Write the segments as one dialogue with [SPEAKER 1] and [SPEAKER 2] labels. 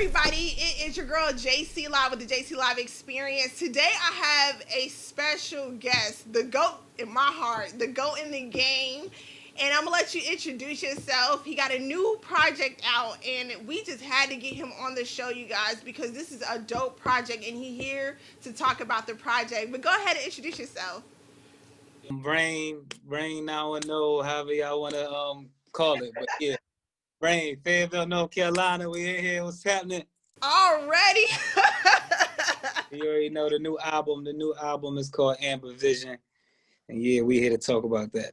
[SPEAKER 1] everybody? It is your girl JC Live with the JC Live Experience. Today I have a special guest, the GOAT in my heart, the GOAT in the game. And I'm gonna let you introduce yourself. He got a new project out, and we just had to get him on the show, you guys, because this is a dope project, and he's here to talk about the project. But go ahead and introduce yourself.
[SPEAKER 2] Rain910, however y'all want to call it. But yeah, Rain, Fayetteville, North Carolina, we in here. What's happening?
[SPEAKER 1] Already.
[SPEAKER 2] You already know the new album. The new album is called Amber Vision. And yeah, we here to talk about that.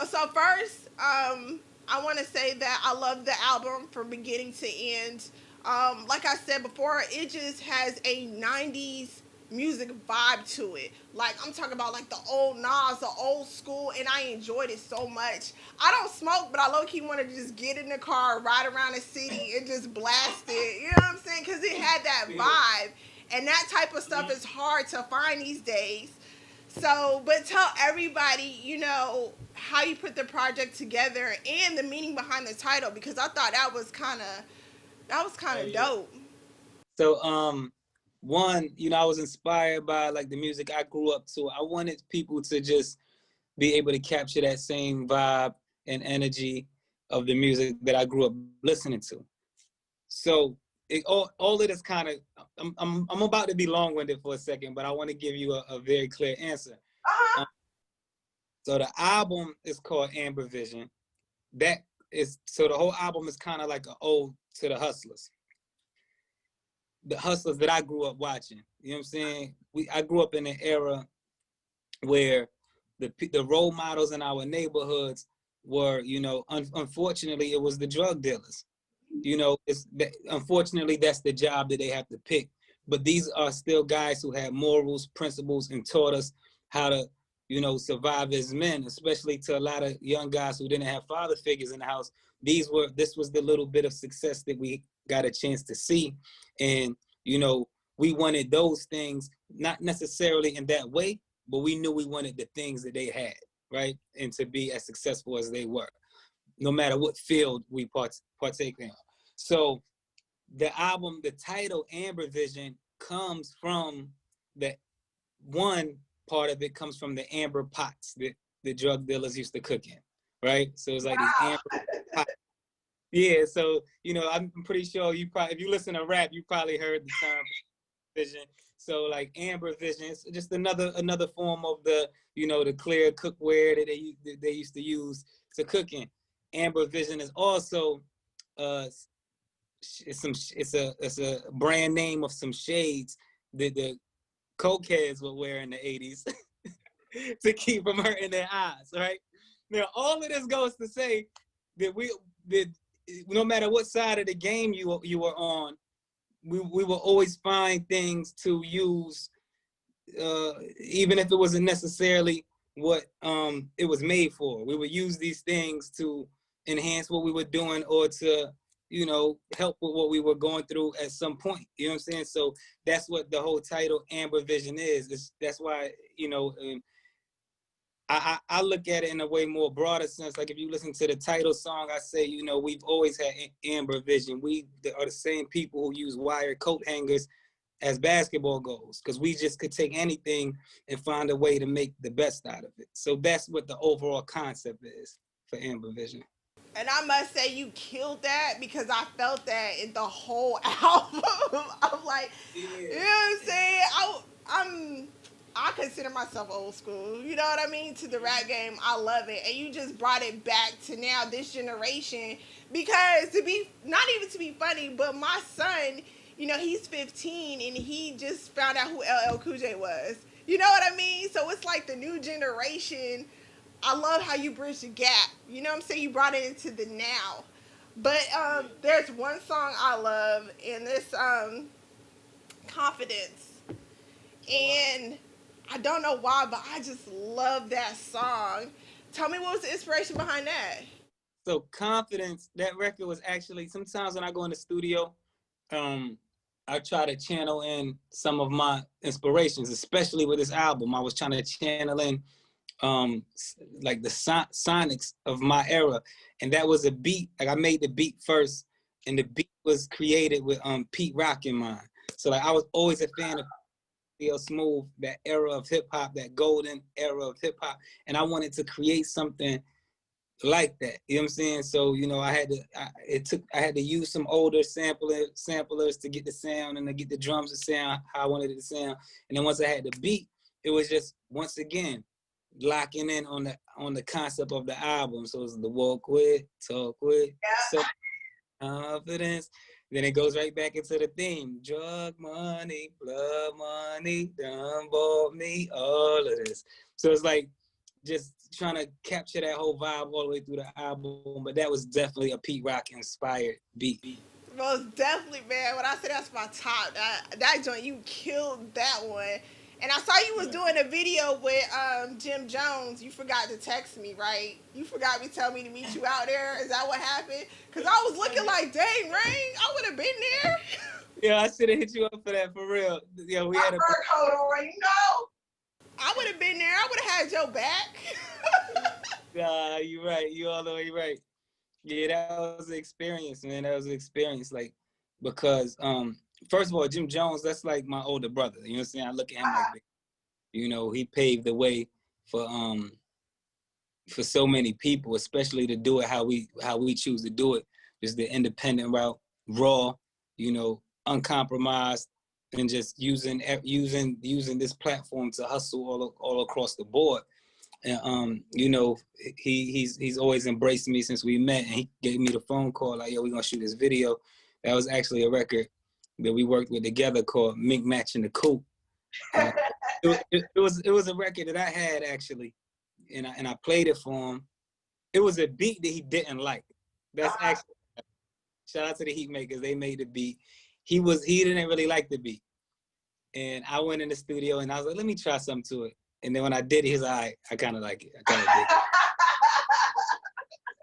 [SPEAKER 1] So first, I want to say that I love the album from beginning to end. Like I said before, it just has a 90s music vibe to it. Like, I'm talking about like the old Nas, the old school, and I enjoyed it so much. I don't smoke, but I low-key want to just get in the car, ride around the city, and just blast it. You know what I'm saying? Because it had that vibe. And that type of stuff is hard to find these days. So, but tell everybody, how you put the project together and the meaning behind the title, because I thought that was kind of dope.
[SPEAKER 2] So, one, I was inspired by like the music I grew up to. I wanted people to just be able to capture that same vibe and energy of the music that I grew up listening to. So all of this kind of, I'm about to be long-winded for a second, but I want to give you a very clear answer.
[SPEAKER 1] Uh-huh.
[SPEAKER 2] So the album is called Amber Vision. So the whole album is kind of like an ode to the hustlers. The hustlers that I grew up watching. You know what I'm saying? I grew up in an era where the role models in our neighborhoods were, unfortunately, it was the drug dealers. Unfortunately, that's the job that they have to pick. But these are still guys who had morals, principles, and taught us how to, survive as men, especially to a lot of young guys who didn't have father figures in the house. This was the little bit of success that we got a chance to see. And, we wanted those things, not necessarily in that way, but we knew we wanted the things that they had, right? And to be as successful as they were, no matter what field we partake in. So the album, the title Amber Vision comes from one part of it comes from the amber pots that the drug dealers used to cook in, right? So it's like these amber pots. Yeah, so, I'm pretty sure if you listen to rap, you probably heard the term vision. So like Amber Vision, it's just another form of the, the clear cookware that they used to use to cook in. Amber Vision is also it's a brand name of some shades that the cokeheads would wear in the 80s to keep from hurting their eyes, right? Now, all of this goes to say that no matter what side of the game you were on, we will always find things to use, even if it wasn't necessarily what it was made for. We would use these things to enhance what we were doing or to, help with what we were going through at some point. You know what I'm saying? So that's what the whole title Amber Vision is. That's why, I look at it in a way more broader sense. Like if you listen to the title song, I say, we've always had amber vision. We are the same people who use wire coat hangers as basketball goals, because we just could take anything and find a way to make the best out of it. So that's what the overall concept is for Amber Vision.
[SPEAKER 1] And I must say you killed that, because I felt that in the whole album. I'm like, yeah. You know what I'm saying? I consider myself old school, you know what I mean, to the rap game. I love it. And you just brought it back to now, this generation, because not even to be funny, but my son, he's 15 and he just found out who LL Cool J was. You know what I mean? So it's like the new generation. I love how you bridge the gap. You know what I'm saying? You brought it into the now. But there's one song I love, and this Confidence. And I don't know why, but I just love that song. Tell me, what was the inspiration behind that?
[SPEAKER 2] So Confidence, that record was actually, sometimes when I go in the studio, I try to channel in some of my inspirations, especially with this album. I was trying to channel in like the sonics of my era. And that was a beat. Like I made the beat first, and the beat was created with Pete Rock in mind. So like I was always a fan of Real Smooth, that era of hip hop, that golden era of hip hop, and I wanted to create something like that. You know what I'm saying? So you know, I had to use some older samplers to get the sound and to get the drums to sound how I wanted it to sound. And then once I had the beat, it was just once again locking in on the concept of the album. So it's the walk with, talk with, so confidence. Then it goes right back into the theme. Drug money, blood money, done bought me all of this. So it's like just trying to capture that whole vibe all the way through the album. But that was definitely a Pete Rock inspired beat.
[SPEAKER 1] Most definitely, man. When I say that's my top, that joint, you killed that one. And I saw you was doing a video with Jim Jones. You forgot to text me, right? You forgot me tell me to meet you out there. Is that what happened? Because I was looking like, dang, Rain, I would have been there.
[SPEAKER 2] Yeah, I should have hit you up for that, for real. Yeah, we had a
[SPEAKER 1] fur coat on, you know. I would have been there. I would have had your back.
[SPEAKER 2] You're right. You all the way right. Yeah, that was an experience, man. That was an experience, like, because first of all, Jim Jones, that's like my older brother. You know what I'm saying? I look at him like, you know, he paved the way for so many people, especially to do it how we choose to do it, just the independent route, raw, you know, uncompromised, and just using this platform to hustle all across the board. And you know, he's always embraced me since we met, and he gave me the phone call like, yo, we're gonna shoot this video. That was actually a record that we worked with together called Mink Match in the Coop. It was a record that I had actually, and I played it for him. It was a beat that he didn't like. That's actually, shout out to the Heat Makers. They made the beat. He didn't really like the beat, and I went in the studio and I was like, let me try something to it. And then when I did it, he's like, I kind of like it. I kind of did it.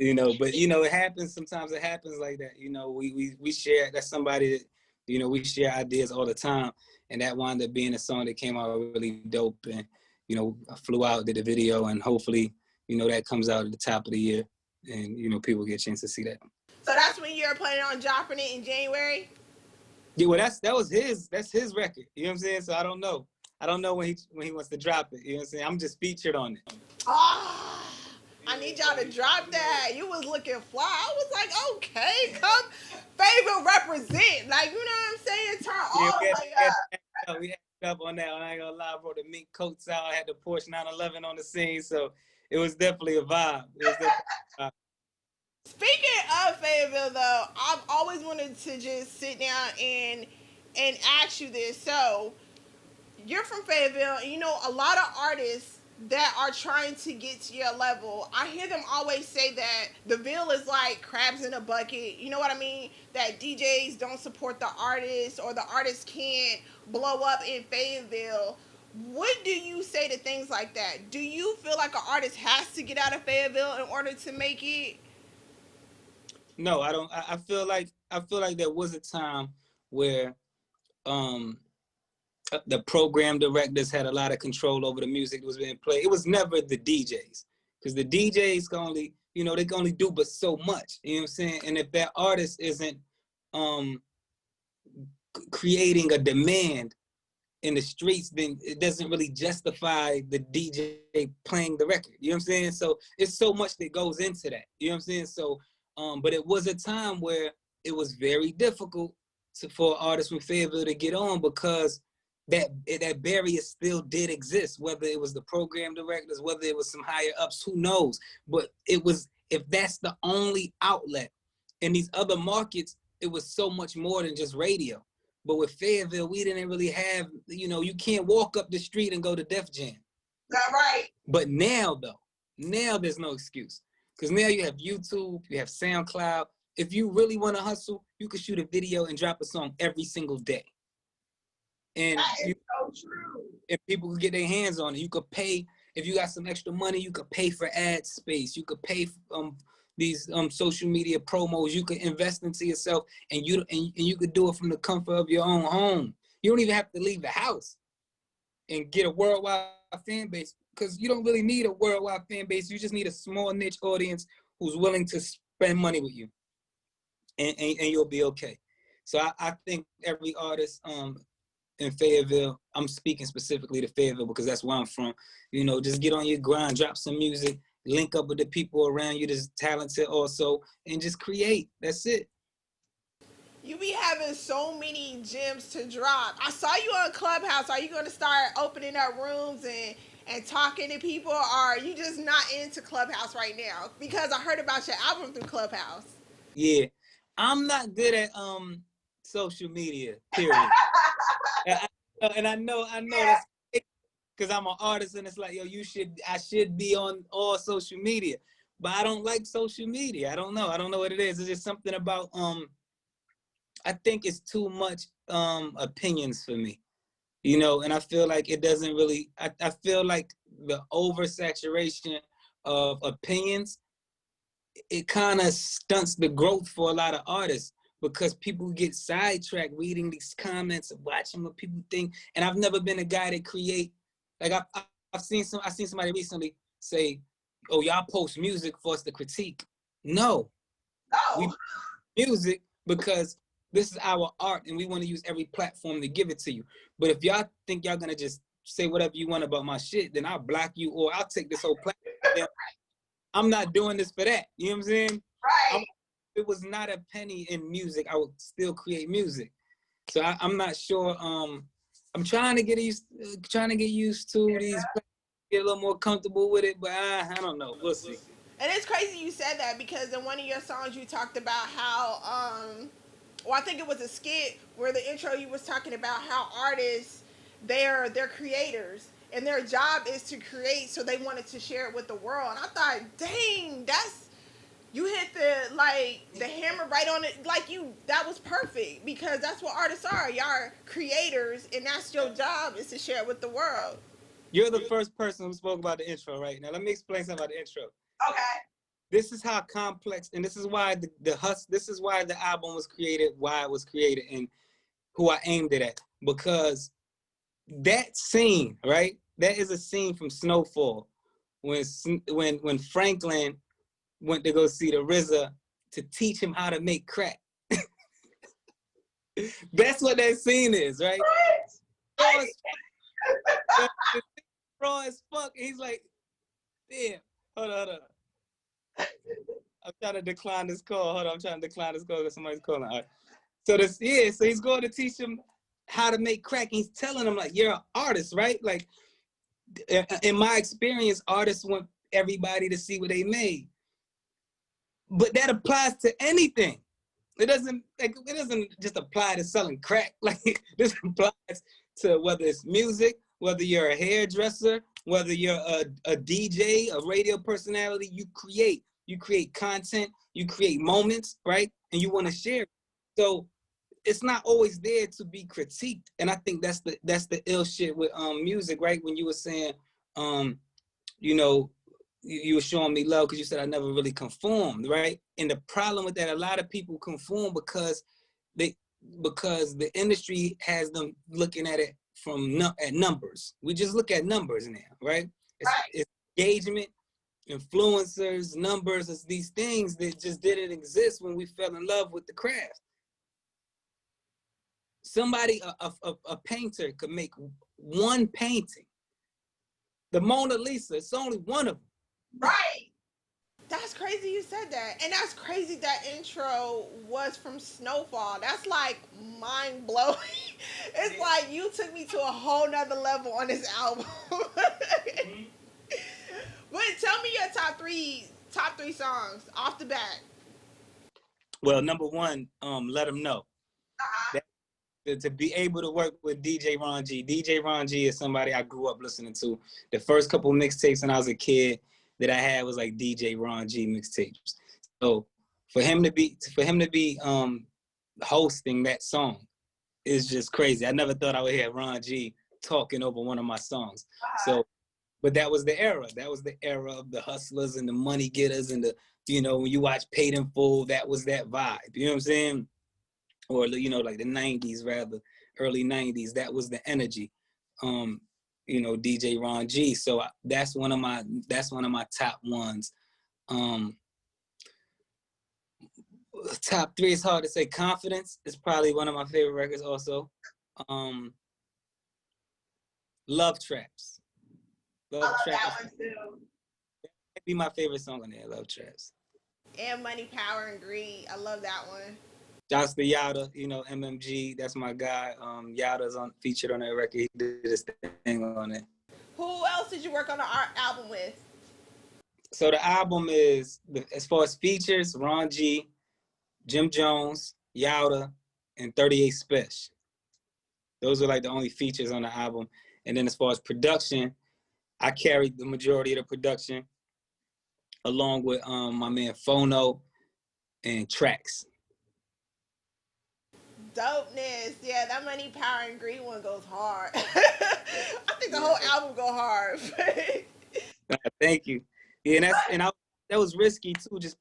[SPEAKER 2] You know, but you know, it happens. Sometimes it happens like that. You know, we share. That's somebody that, you know, we share ideas all the time, and that wound up being a song that came out really dope. And you know, I flew out, did the video, and hopefully, you know, that comes out at the top of the year, and you know, people get a chance to see that.
[SPEAKER 1] So that's when you're planning on dropping it in January?
[SPEAKER 2] Yeah, well, that's his record. You know what I'm saying? So I don't know. I don't know when he wants to drop it. You know what I'm saying? I'm just featured on it.
[SPEAKER 1] Oh, I need y'all to drop that. You was looking fly. I was like, okay, come favorite represent. Like, you know what I'm saying? Turn all the way up.
[SPEAKER 2] We had up on that. I ain't gonna lie, bro. The mink coats out. I had the Porsche 911 on the scene, so it was definitely a vibe.
[SPEAKER 1] Speaking of Fayetteville, though, I've always wanted to just sit down and ask you this. So, you're from Fayetteville, and you know a lot of artists that are trying to get to your level. I hear them always say that the Ville is like crabs in a bucket. You know what I mean? That DJs don't support the artists, or the artists can't blow up in Fayetteville. What do you say to things like that? Do you feel like an artist has to get out of Fayetteville in order to make it?
[SPEAKER 2] No, I don't. I feel like there was a time where the program directors had a lot of control over the music that was being played. It was never the DJs, because the DJs can only, you know, they can only do but so much. You know what I'm saying? And if that artist isn't creating a demand in the streets, then it doesn't really justify the DJ playing the record. You know what I'm saying? So it's so much that goes into that. You know what I'm saying? So, but it was a time where it was very difficult for artists from Fayetteville to get on, because that barrier still did exist, whether it was the program directors, whether it was some higher ups, who knows? But it was, if that's the only outlet. In these other markets, it was so much more than just radio. But with Fayetteville, we didn't really have, you know, you can't walk up the street and go to Def Jam.
[SPEAKER 1] That's right.
[SPEAKER 2] But now, though, now there's no excuse. Because now you have YouTube, you have SoundCloud. If you really want to hustle, you can shoot a video and drop a song every single day. And
[SPEAKER 1] so true.
[SPEAKER 2] And people could get their hands on it. You could pay, if you got some extra money, you could pay for ad space. You could pay these social media promos. You could invest into yourself, and you could do it from the comfort of your own home. You don't even have to leave the house and get a worldwide fan base, because you don't really need a worldwide fan base. You just need a small niche audience who's willing to spend money with you. and you'll be okay. So I think every artist in Fayetteville, I'm speaking specifically to Fayetteville because that's where I'm from, just get on your grind, drop some music, link up with the people around you that's talented also, and just create. That's it.
[SPEAKER 1] You be having so many gems to drop. I saw you on Clubhouse. Are you going to start opening up rooms and talking to people, or are you just not into Clubhouse right now? Because I heard about your album through Clubhouse.
[SPEAKER 2] Yeah, I'm not good at social media. Period. And I know
[SPEAKER 1] Yeah.
[SPEAKER 2] that's because I'm an artist, and it's like, yo, I should be on all social media, but I don't like social media. I don't know what it is. It's just something about I think it's too much opinions for me, and I feel like it doesn't really. I feel like the oversaturation of opinions, it kind of stunts the growth for a lot of artists because people get sidetracked reading these comments and watching what people think. And I've never been a guy to create. Like I've seen somebody recently say, "Oh, y'all post music for us to critique." No, we
[SPEAKER 1] No.
[SPEAKER 2] music because this is our art and we want to use every platform to give it to you. But if y'all think y'all gonna just say whatever you want about my shit, then I'll block you or I'll take this whole platform. I'm not doing this for that. You know what I'm saying?
[SPEAKER 1] Right.
[SPEAKER 2] If it was not a penny in music, I would still create music. So I'm not sure. I'm trying to get used to these, get a little more comfortable with it, but I don't know. We'll see.
[SPEAKER 1] And it's crazy you said that because in one of your songs you talked about how well, I think it was a skit where the intro you was talking about how artists they're creators and their job is to create, so they wanted to share it with the world. And I thought, dang, that's you hit the hammer right on it. Like that was perfect because that's what artists are. Y'all are creators, and that's your job is to share it with the world.
[SPEAKER 2] You're the first person who spoke about the intro right now. Let me explain something about the intro.
[SPEAKER 1] Okay.
[SPEAKER 2] This is how complex, and this is why this is why the album was created, why it was created, and who I aimed it at. Because that scene, right? That is a scene from Snowfall, when Franklin went to go see the RZA to teach him how to make crack. That's what that scene is, right? Raw as fuck. He's like, damn, hold on. I'm trying to decline this call. Hold on, I'm trying to decline this call because somebody's calling. All right. So so he's going to teach him how to make crack. He's telling him, like, you're an artist, right? Like, in my experience, artists want everybody to see what they made. But that applies to anything. It doesn't just apply to selling crack. Like, this applies to whether it's music, whether you're a hairdresser, whether you're a DJ, a radio personality. You create content, you create moments, right? And you want to share it. So it's not always there to be critiqued. And I think that's the ill shit with music, right? When you were saying you were showing me love because you said I never really conformed, right? And the problem with that, a lot of people conform because the industry has them looking at it at numbers. We just look at numbers now, right? It's engagement, influencers, numbers. It's these things that just didn't exist when we fell in love with the craft. Somebody, a painter could make one painting. The Mona Lisa, it's only one of them.
[SPEAKER 1] Right. That's crazy you said that. And that's crazy that intro was from Snowfall. That's like mind blowing. It's like you took me to a whole nother level on this album. But tell me your top three songs off the bat.
[SPEAKER 2] Well, number one, Let Them Know.
[SPEAKER 1] Uh-huh.
[SPEAKER 2] To be able to work with DJ Ron G. DJ Ron G is somebody I grew up listening to. The first couple mixtapes when I was a kid that I had was like DJ Ron G mixtapes. So for him to be hosting that song is just crazy. I never thought I would hear Ron G talking over one of my songs. So, but that was the era. That was the era of the hustlers and the money getters and when you watch Paid in Full, that was that vibe. You know what I'm saying? Or like the 90s, rather early 90s, that was the energy. DJ Ron G. So that's one of my top ones. Top three is hard to say. Confidence is probably one of my favorite records also. Love Traps.
[SPEAKER 1] I
[SPEAKER 2] Love
[SPEAKER 1] love
[SPEAKER 2] Traps
[SPEAKER 1] that one too.
[SPEAKER 2] might be my favorite song on there, Love Traps.
[SPEAKER 1] And Money, Power, and Greed. I love that one.
[SPEAKER 2] Shouts to Yada, MMG, that's my guy. Yada's on featured on that record. He did his thing on it.
[SPEAKER 1] Who else did you work on the art album with?
[SPEAKER 2] So the album is, as far as features, Ron G, Jim Jones, Yada, and 38 Special. Those are like the only features on the album. And then as far as production, I carried the majority of the production along with my man Phono and Tracks.
[SPEAKER 1] Dopeness. Yeah, that Money, Power, and Greed one goes hard. I think the whole album go hard.
[SPEAKER 2] Thank you. Yeah, that was risky too, just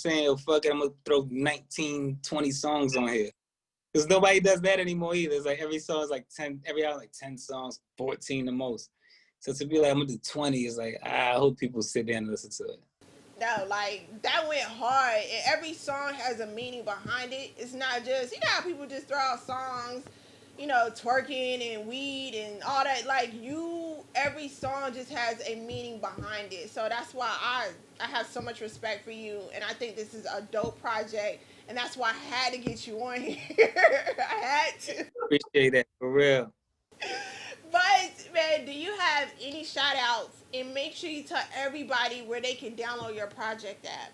[SPEAKER 2] saying, oh, fuck it, I'm gonna throw 19, 20 songs on here. Because nobody does that anymore either. It's like every song is like 10, every hour like 10 songs, 14 the most. So to be like, I'm gonna do 20 is like, I hope people sit there and listen to it.
[SPEAKER 1] No, like that went hard, and every song has a meaning behind it. It's not just how people just throw out songs, twerking and weed and all that. Like every song just has a meaning behind it. So that's why I have so much respect for you, and I think this is a dope project, and that's why I had to get you on here. I had to.
[SPEAKER 2] Appreciate that for real.
[SPEAKER 1] But man, do you have any shout outs? And make sure you tell everybody where they can download your project at.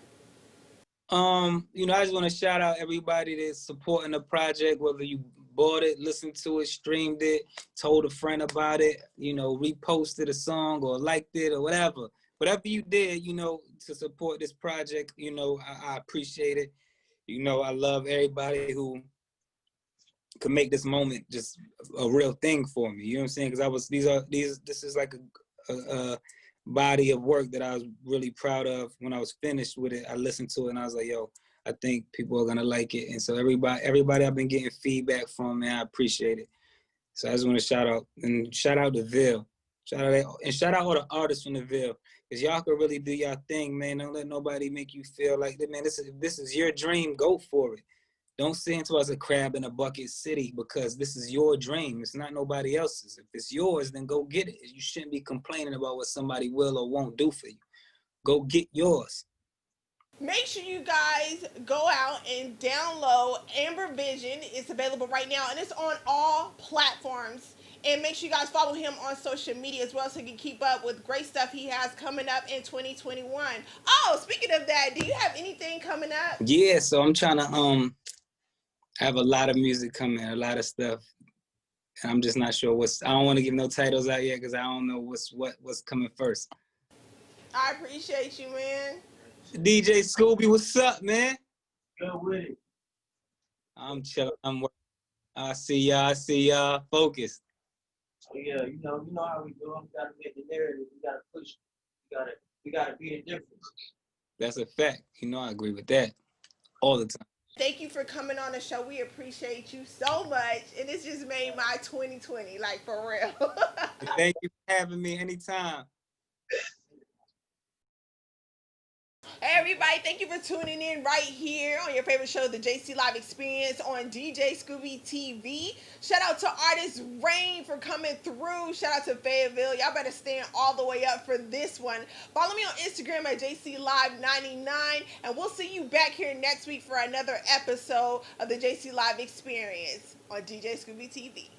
[SPEAKER 2] I just want to shout out everybody that's supporting the project, whether you bought it, listened to it, streamed it, told a friend about it, reposted a song or liked it or whatever. Whatever you did, to support this project, I appreciate it. I love everybody who could make this moment just a real thing for me. You know what I'm saying? Because this is like a body of work that I was really proud of. When I was finished with it, I listened to it and I was like, yo, I think people are gonna like it. And so everybody I've been getting feedback from, man, I appreciate it. So I just want to shout out to Ville. Shout out all the artists from the Ville. Because y'all can really do y'all thing, man. Don't let nobody make you feel like that, man. This is your dream, go for it. Don't say into us a crab in a bucket city, because this is your dream. It's not nobody else's. If it's yours, then go get it. You shouldn't be complaining about what somebody will or won't do for you. Go get yours.
[SPEAKER 1] Make sure you guys go out and download Amber Vision. It's available right now, and it's on all platforms. And make sure you guys follow him on social media as well, so you can keep up with great stuff he has coming up in 2021. Oh, speaking of that, do you have anything coming up?
[SPEAKER 2] Yeah, so I'm trying to I have a lot of music coming, a lot of stuff. And I'm just not sure I don't want to give no titles out yet because I don't know what's coming first.
[SPEAKER 1] I appreciate you, man.
[SPEAKER 2] DJ Scooby, what's up, man?
[SPEAKER 3] Good with it.
[SPEAKER 2] I'm chilling. I see y'all focused.
[SPEAKER 3] So yeah, you know how we do. We gotta make the narrative. We gotta push. We gotta be the difference.
[SPEAKER 2] That's a fact. I agree with that all the time.
[SPEAKER 1] Thank you for coming on the show. We appreciate you so much. And it's just made my 2020, like, for real.
[SPEAKER 2] Thank you for having me anytime.
[SPEAKER 1] Hey everybody, thank you for tuning in right here on your favorite show, the JC Live Experience on DJ Scooby TV. Shout out to artist Rain for coming through. Shout out to Fayetteville. Y'all better stand all the way up for this one. Follow me on Instagram at JC Live 99, and we'll see you back here next week for another episode of the JC Live Experience on DJ Scooby TV.